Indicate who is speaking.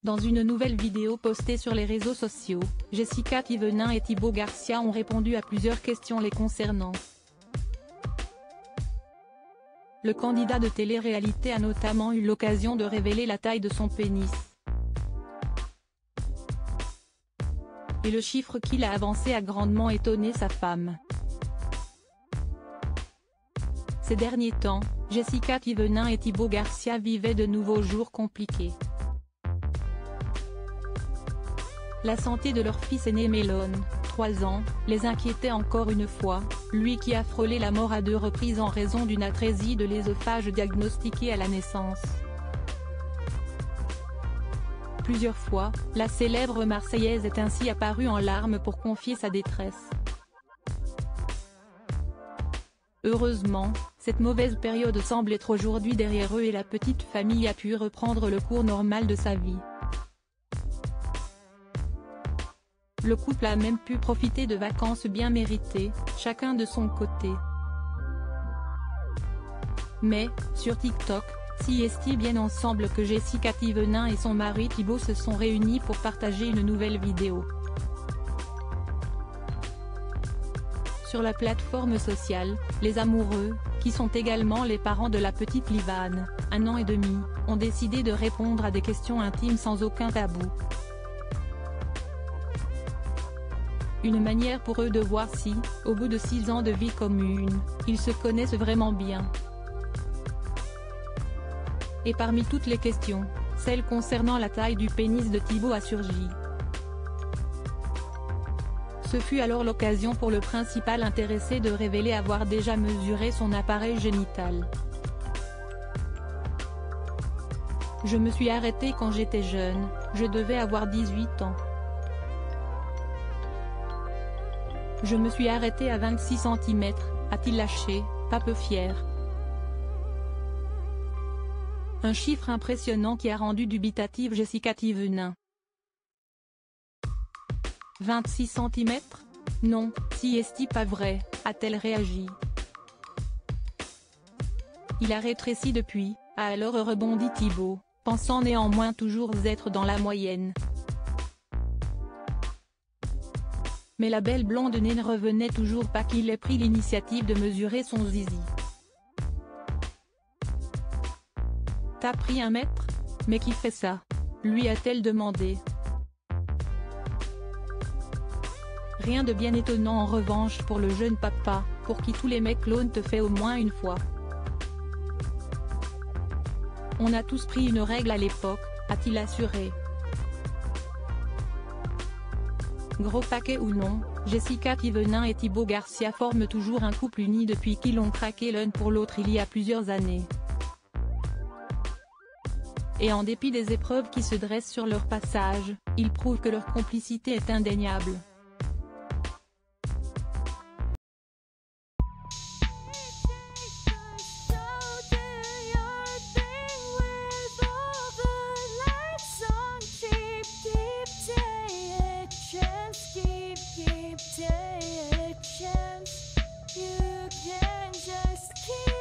Speaker 1: Dans une nouvelle vidéo postée sur les réseaux sociaux, Jessica Thévenin et Thibaut Garcia ont répondu à plusieurs questions les concernant. Le candidat de télé-réalité a notamment eu l'occasion de révéler la taille de son pénis. Et le chiffre qu'il a avancé a grandement étonné sa femme. Ces derniers temps, Jessica Thévenin et Thibaut Garcia vivaient de nouveaux jours compliqués. La santé de leur fils aîné Melon, 3 ans, les inquiétait encore une fois, lui qui a frôlé la mort à 2 reprises en raison d'une atrésie de l'œsophage diagnostiquée à la naissance. Plusieurs fois, la célèbre Marseillaise est ainsi apparue en larmes pour confier sa détresse. Heureusement, cette mauvaise période semble être aujourd'hui derrière eux et la petite famille a pu reprendre le cours normal de sa vie. Le couple a même pu profiter de vacances bien méritées, chacun de son côté. Mais, sur TikTok, si est bien ensemble que Jessica Thévenin et son mari Thibaut se sont réunis pour partager une nouvelle vidéo. Sur la plateforme sociale, les amoureux, qui sont également les parents de la petite Livan, 1 an et demi, ont décidé de répondre à des questions intimes sans aucun tabou. Une manière pour eux de voir si, au bout de 6 ans de vie commune, ils se connaissent vraiment bien. Et parmi toutes les questions, celle concernant la taille du pénis de Thibaut a surgi. Ce fut alors l'occasion pour le principal intéressé de révéler avoir déjà mesuré son appareil génital. Je me suis arrêté quand j'étais jeune, je devais avoir 18 ans. Je me suis arrêté à 26 cm, a-t-il lâché, pas peu fier. Un chiffre impressionnant qui a rendu dubitative Jessica Thévenin. 26 cm ? Non, si est-ce pas vrai, a-t-elle réagi. Il a rétréci depuis, a alors rebondi Thibaut, pensant néanmoins toujours être dans la moyenne. Mais la belle blonde ne revenait toujours pas qu'il ait pris l'initiative de mesurer son zizi. T'as pris 1 mètre ? Mais qui fait ça ? Lui a-t-elle demandé. Rien de bien étonnant en revanche pour le jeune papa, pour qui tous les mecs l'ont fait au moins une fois. On a tous pris une règle à l'époque, a-t-il assuré. Gros paquet ou non, Jessica Thévenin et Thibaut Garcia forment toujours un couple uni depuis qu'ils ont craqué l'un pour l'autre il y a plusieurs années. Et en dépit des épreuves qui se dressent sur leur passage, ils prouvent que leur complicité est indéniable.
Speaker 2: Keep taking a chance. You can just keep